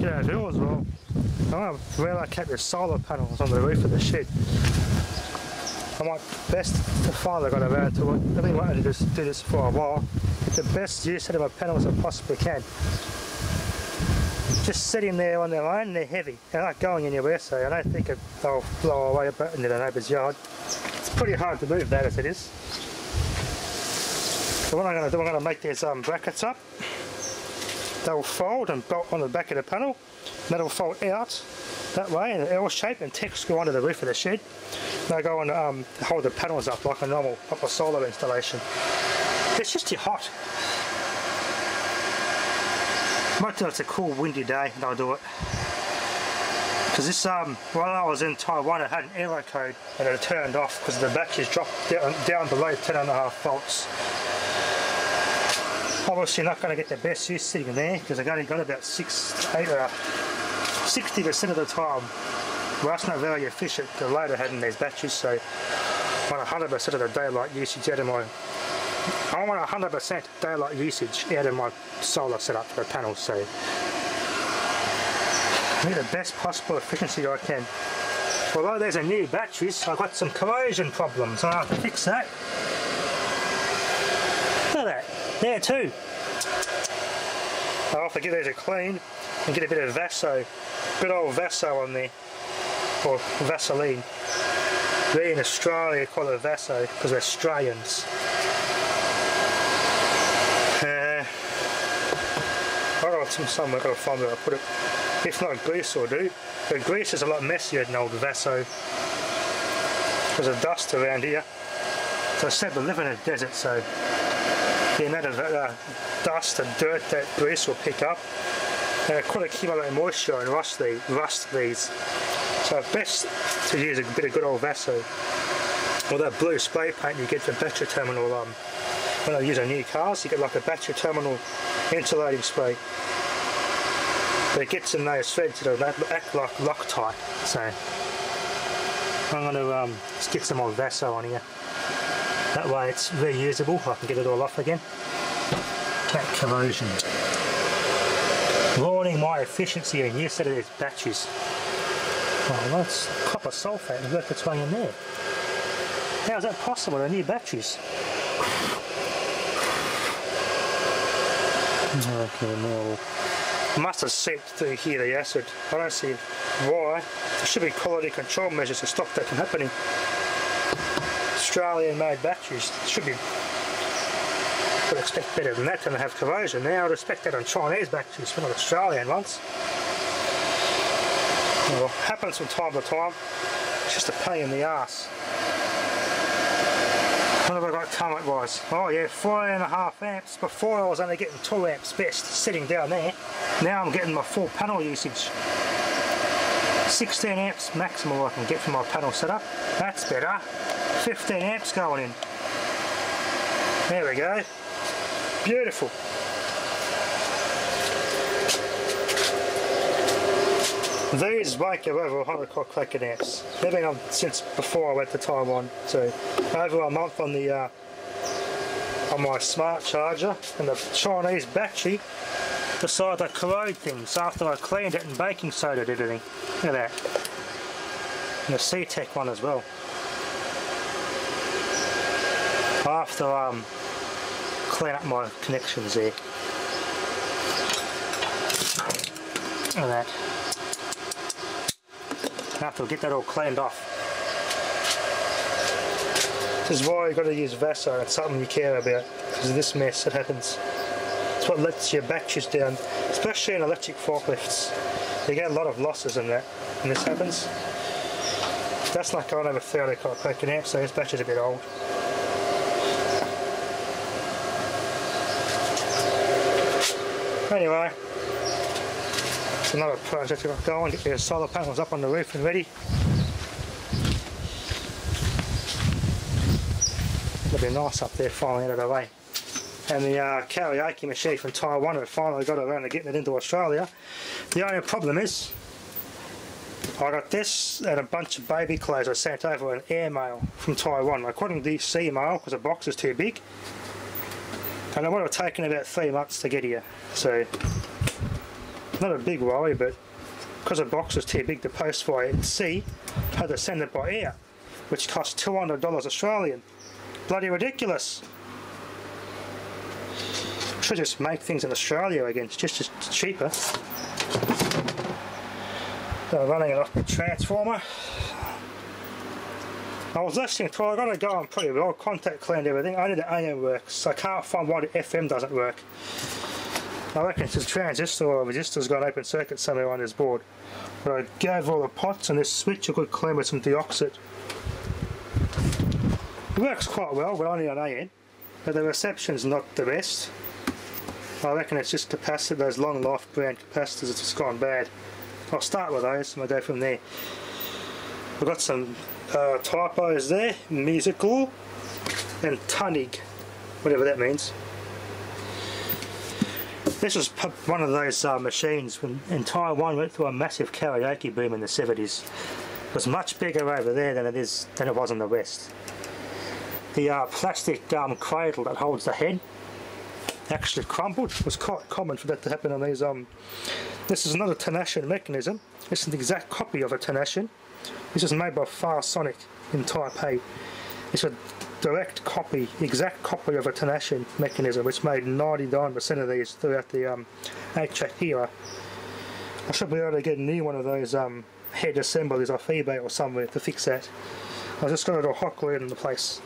G'day Phil as well. I want to relocate the solar panels on the roof of the shed. I might best to finally got around to it. I've been wanting to just do this for a while. Get the best use out of my panels I possibly can. Just sitting there on their own and they're heavy. They're not going anywhere, so I don't think they'll blow away up into the neighbour's yard. It's pretty hard to move that as it is. So what I'm going to do, I'm going to make these brackets up. They'll fold and bolt on the back of the panel. That'll fold out that way in an L shape and screw onto the roof of the shed. They'll go and hold the panels up like a normal proper solar installation. It's just too hot. Might do it's a cool windy day and I'll do it. Because this, while I was in Taiwan, it had an error code and it turned off because the batteries dropped down below 10.5 volts. Obviously not going to get the best use sitting there because I've only got about 60% of the time. Well, that's not very efficient, the load I had in these batteries, so I want 100% of the daylight usage out of my... I want 100% daylight usage out of my solar setup for the panels, so I need the best possible efficiency I can. Although there's a new batteries, I've got some corrosion problems, so I have to fix that. Look at that. There too. I'll have to give these a clean and get a bit of Vaso, good old Vaso on there, or Vaseline. They in Australia call it Vaso because we're Australians. I've got somewhere I've got to find where I put it. If not, grease will do. But grease is a lot messier than old Vaso. There's a dust around here. So I said we live in a desert, so the amount of dust and dirt that grease will pick up and it could accumulate moisture and rust these. So it's best to use a bit of good old Vaso or that blue spray paint you get for battery terminal. When I use on new cars, you get like a battery terminal insulating spray. But it gets in those threads that act like Loctite. So I'm going to just get some old Vaso on here. That way it's reusable, I can get it all off again. That corrosion. Ruining my efficiency and use out of these batteries. Oh, that's copper sulphate and work its way in there. How is that possible? They're new batteries. Okay, now I must have seeped through here the acid. I don't see why. There should be quality control measures to stop that from happening. Australian made batteries should be, would expect better than that, and have corrosion. Now I'd expect that on Chinese batteries, but not Australian ones. Well, happens from time to time. It's just a pain in the arse. What have I got current wise? Oh yeah, 4.5 amps. Before I was only getting 2 amps best sitting down there. Now I'm getting my full panel usage. 16 amps maximum I can get from my panel setup. That's better. 15 amps going in. There we go. Beautiful. These won't go over 100 cracker amps. They've been on since before I went to Taiwan. So over a month on the on my smart charger, and the Chinese battery decided to corrode things after I cleaned it and baking soda did everything. Look at that. And the C-Tech one as well. I have to clean up my connections there. Look at that. I have to get that all cleaned off. This is why you've got to use Vaso. It's something you care about, because of this mess that happens. It's what lets your batteries down, especially in electric forklifts. You get a lot of losses in that when this happens. That's not going over 30 cracker amps, so this battery's a bit old. Anyway, it's another project I've got going, get the solar panels up on the roof and ready. It'll be nice up there finally out of the way. And the karaoke machine from Taiwan, I finally got around to getting it into Australia. The only problem is, I got this and a bunch of baby clothes I sent over an airmail from Taiwan. I couldn't do sea mail because the box is too big. And it would have taken about 3 months to get here. So not a big worry, but because the box is too big to post via sea, I had to send it by air, which cost $200 Australian. Bloody ridiculous. Should just make things in Australia again, it's just cheaper. So I'm running it off the transformer. I was listening to it, I got it going pretty well, contact cleaned everything, only the AM works, so I can't find why the FM doesn't work. I reckon it's a transistor or a resistor's got an open circuit somewhere on this board. But I gave all the pots and this switch I could clean with some deoxit. It works quite well, but only on AM, but the reception's not the best. I reckon it's just capacitor, those long life brand capacitors, it's just gone bad. I'll start with those and we'll go from there. We've got some typos there, musical and Tunig, whatever that means. This was one of those machines when in Taiwan went through a massive karaoke boom in the 70s. It was much bigger over there than it was in the West. The plastic cradle that holds the head actually crumbled. It was quite common for that to happen on these. This is not a Tenashin mechanism. This is an exact copy of a Tenashin. This is made by Farsonic in Taipei. It's a direct copy, exact copy of a Tenashin mechanism, which made 99% of these throughout the 8-track era. I should be able to get a new one of those head assemblies off eBay or somewhere to fix that. I just got it all hot glued into place.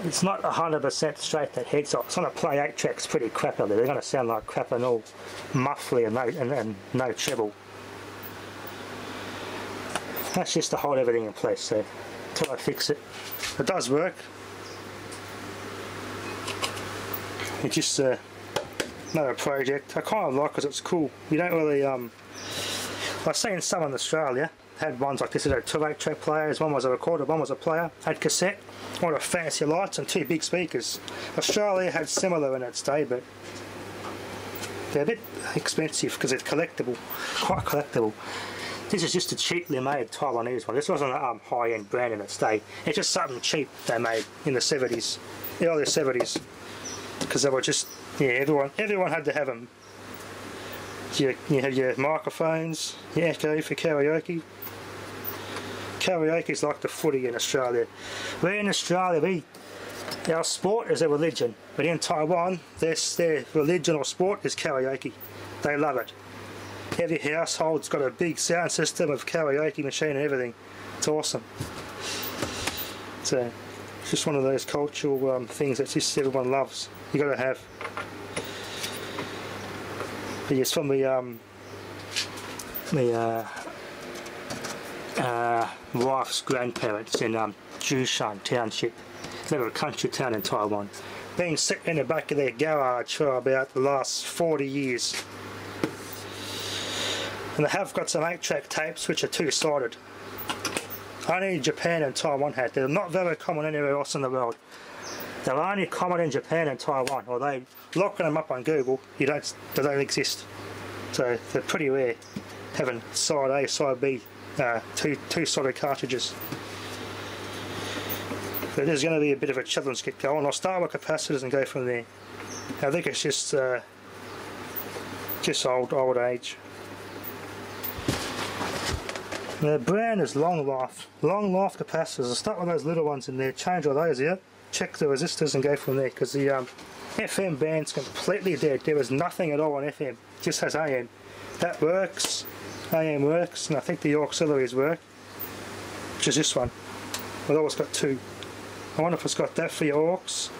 It's not 100% straight, that head, so it's on a play 8 tracks pretty crap out there. They're going to sound like crap and all muffly and no treble. That's just to hold everything in place, so until I fix it. It does work. It's just another project. I kind of like it because it's cool. You don't really, I've seen some in Australia, had ones like this, had 2 8-track players, one was a recorder, one was a player, had cassette, one with fancy lights and 2 big speakers. Australia had similar in its day, but they're a bit expensive because it's collectible, quite collectible. This is just a cheaply made Taiwanese one. This wasn't a high-end brand in its day. It's just something cheap they made in the 70s, the early 70s, because they were just, yeah, everyone had to have them. You have your microphones, your echo for karaoke. Karaoke's like the footy in Australia. We're in Australia, our sport is a religion, but in Taiwan, their religion or sport is karaoke. They love it. Every household's got a big sound system of karaoke machine and everything. It's awesome. So it's just one of those cultural things that just everyone loves. You got to have. But yes, from the wife's grandparents in Jushan Township, little country town in Taiwan. Been sitting in the back of their garage for about the last 40 years. And they have got some 8-track tapes which are 2-sided. Only Japan and Taiwan had. They're not very common anywhere else in the world. They're only common in Japan and Taiwan. Although looking them up on Google, they don't exist. So they're pretty rare, having side A, side B, two-sided cartridges. But there's going to be a bit of a challenge to get going. I'll start with capacitors and go from there. I think it's just old age. The brand is Long Life capacitors. I'll start with those little ones in there, change all those out, check the resistors and go from there, because the FM band's completely dead. There is nothing at all on FM, it just has AM. That works, AM works, and I think the auxiliaries work, which is this one. I've always got 2. I wonder if it's got that for your aux,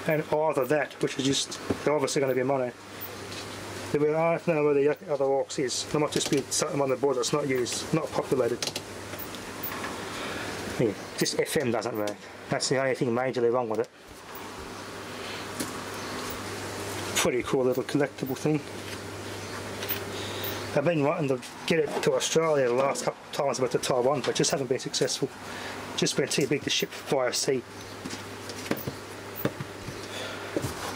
and either that, which is just, they're obviously going to be mono. I don't know where the other aux is. There might just be something on the board that's not used, not populated. Yeah, just FM doesn't work. That's the only thing majorly wrong with it. Pretty cool little collectible thing. I've been wanting to get it to Australia the last couple of times about to Taiwan, but just haven't been successful. Just been too big to ship via sea.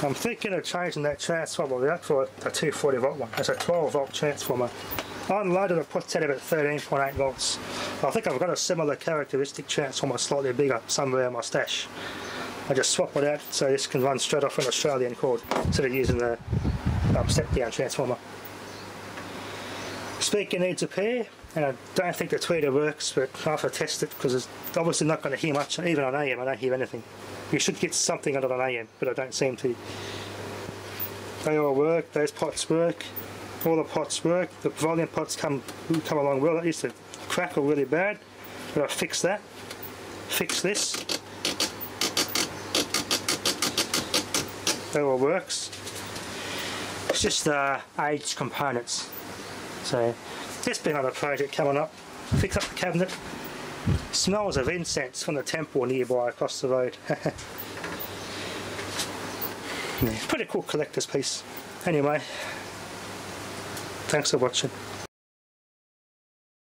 I'm thinking of changing that transformer out for a 240 volt one. It's a 12 volt transformer. Unloaded, it puts out about 13.8 volts. I think I've got a similar characteristic transformer, slightly bigger, somewhere in my stash. I just swap it out so this can run straight off an Australian cord instead of using the step down transformer. speaker needs a pair, and I don't think the tweeter works, but after I test it, because it's obviously not going to hear much, even on AM I don't hear anything. You should get something on it on AM, but I don't seem to. They all work, those pots work, all the pots work, the volume pots come along well. It used to crackle really bad, but I fixed that. Fix this. That all works. It's just aged components. So this being another project coming up. Fix up the cabinet. Smells of incense from the temple nearby across the road. Yeah, pretty cool collector's piece. Anyway, thanks for watching.